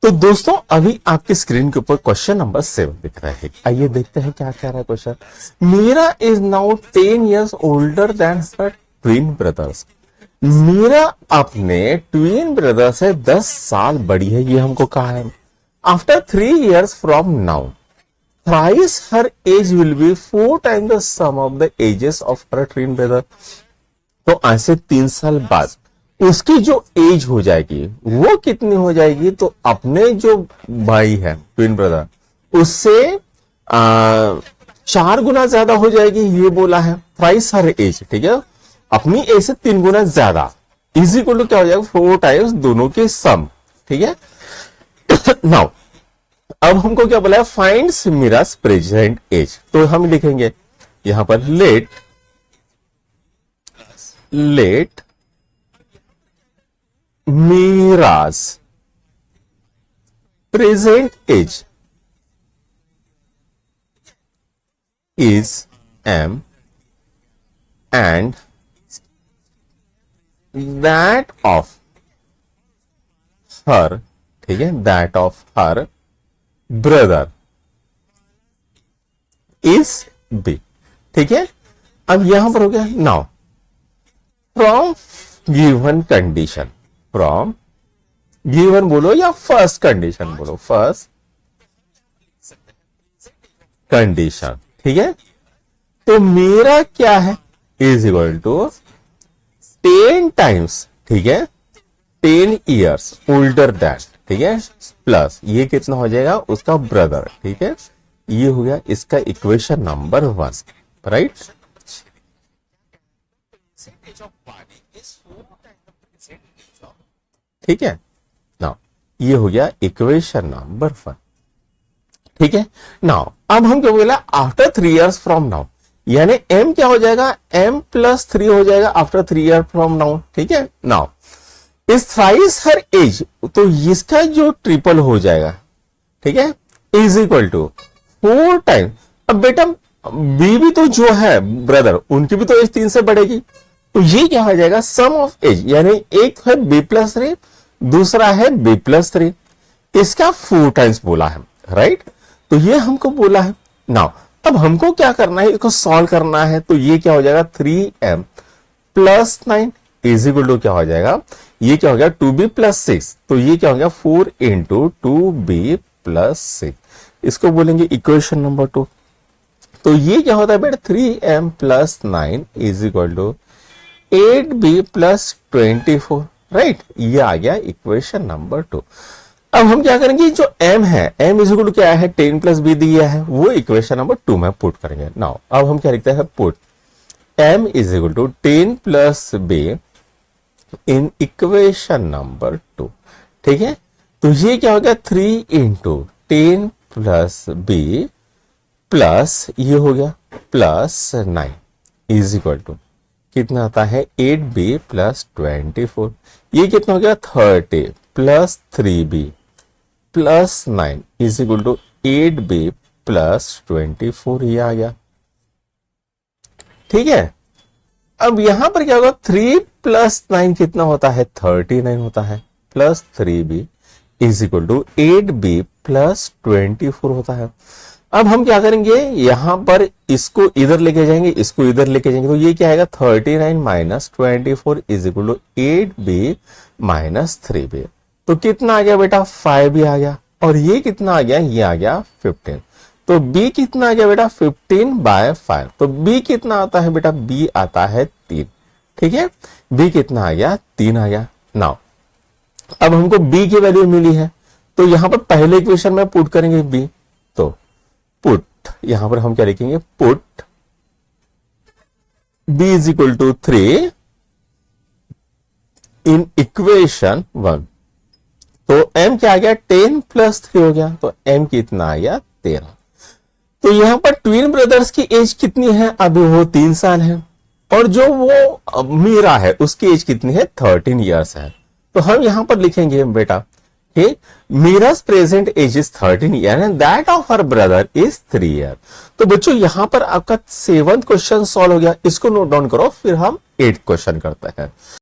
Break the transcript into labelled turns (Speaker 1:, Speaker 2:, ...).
Speaker 1: तो दोस्तों अभी आपके स्क्रीन के ऊपर क्वेश्चन नंबर 7 दिख रहा है। आइए देखते हैं क्या कह रहा है question. Meera is now 10 years older than her twin brothers. मीरा अपने ट्विन ब्रदर से 10 साल बड़ी है, ये हमको कहा है। After 3 years from now thrice her age will be 4 times the sum of the ages of her twin brother। तो आज से 3 साल बाद उसकी जो एज हो जाएगी वो कितनी हो जाएगी, तो अपने जो भाई है ट्विन ब्रदर उससे 4 गुना ज्यादा हो जाएगी, ये बोला है। थ्राइस हर एज, ठीक है, अपनी एज से 3 गुना ज्यादा इज इक्वल टू क्या हो जाएगा 4 टाइम्स दोनों के सम, ठीक है। नाउ अब हमको क्या बोला है, फाइंड्स मीरास प्रेजेंट एज। तो हम लिखेंगे यहां पर let Meera's present age is m and that of her, ठीक है, that of her brother is b, ठीक है। अब यहां पर हो गया now from given condition, from given बोलो या फर्स्ट कंडीशन बोलो, फर्स्ट कंडीशन, ठीक है। तो मेरा क्या है इज इक्वल टू 10 टाइम्स, ठीक है, 10 years ओल्डर दैट, ठीक है, प्लस ये कितना हो जाएगा उसका ब्रदर, ठीक है। ये हो गया इसका इक्वेशन नंबर 1, राइट। ठीक है, नाउ ये हो गया इक्वेशन नंबर 1, ठीक है। नाउ अब हम क्या बोला, आफ्टर 3 years फ्रॉम नाउ, यानी m क्या हो जाएगा, m + 3 हो जाएगा आफ्टर 3 years फ्रॉम नाउ, ठीक है। नाउ इस थ्राइस हर एज, तो इसका जो ट्रिपल हो जाएगा, ठीक है, इज इक्वल टू 4 टाइम। अब बेटा बी भी तो जो है ब्रदर उनकी भी तो एज 3 से बढ़ेगी, तो ये क्या हो जाएगा सम ऑफ एज, यानी एक है b + 3 दूसरा है b + 3, इसका 4 टाइम्स बोला है, राइट। तो ये हमको बोला है। नाउ अब हमको क्या करना है, इसको सॉल्व करना है। तो ये क्या हो जाएगा 3m + 9 इज इक्वल टू क्या हो जाएगा, ये क्या हो गया 2b + 6, तो ये क्या हो गया 4 × 2b + 6, इसको बोलेंगे इक्वेशन नंबर 2। तो ये क्या होता है बेटा 3m + 9 is equal to 8b + 24, right. ये आ गया इक्वेशन नंबर 2। अब हम क्या करेंगे, जो m है m इज इक्वल टू क्या है 10 + b दिया है, वो इक्वेशन नंबर 2 में पुट करेंगे। नाउ अब हम क्या लिखते हैं, put m is equal to 10 + b in equation number 2, ठीक है। तो ये क्या हो गया 3 × 10 + b प्लस ये हो गया +9 इज इक्वल टू कितना आता है 8b + 24, ये कितना हो गया 30 + 3b + 9 is equal to 8b + 24, ये आ गया, ठीक है। अब यहां पर क्या होगा 3 + 9 कितना होता है 39 होता है, plus 3b is equal to 8b + 24 होता है। अब हम क्या करेंगे, यहां पर इसको इधर लेके जाएंगे, इसको इधर लेके जाएंगे, तो ये क्या आएगा 39 - 24 is equal to 8b - 3b। तो कितना आ गया बेटा 5b आ गया, और ये कितना आ गया, ये आ गया 15। तो b कितना आ गया बेटा 15/5। तो b कितना आता है बेटा, b आता है 3, ठीक है। b कितना आ गया 3 आ गया। नाउ अब हमको b की वैल्यू मिली है, तो यहां पर पहले इक्वेशन में पुट करेंगे b, तो पुट यहां पर हम क्या लिखेंगे, put b is equal to 3 in equation 1। तो m क्या आ गया 10 + 3 हो गया, तो m कितना आ गया 13। तो यहां पर ट्विन ब्रदर्स की एज कितनी है, अभी वो 3 साल है, और जो वो मीरा है उसकी एज कितनी है 13 years है। तो हम यहां पर लिखेंगे बेटा Meera's present age is 13 year and that of her brother is 3 years। तो बच्चों यहां पर आपका 7th क्वेश्चन सॉल्व हो गया, इसको नोट डाउन करो, फिर हम 8th क्वेश्चन करते हैं।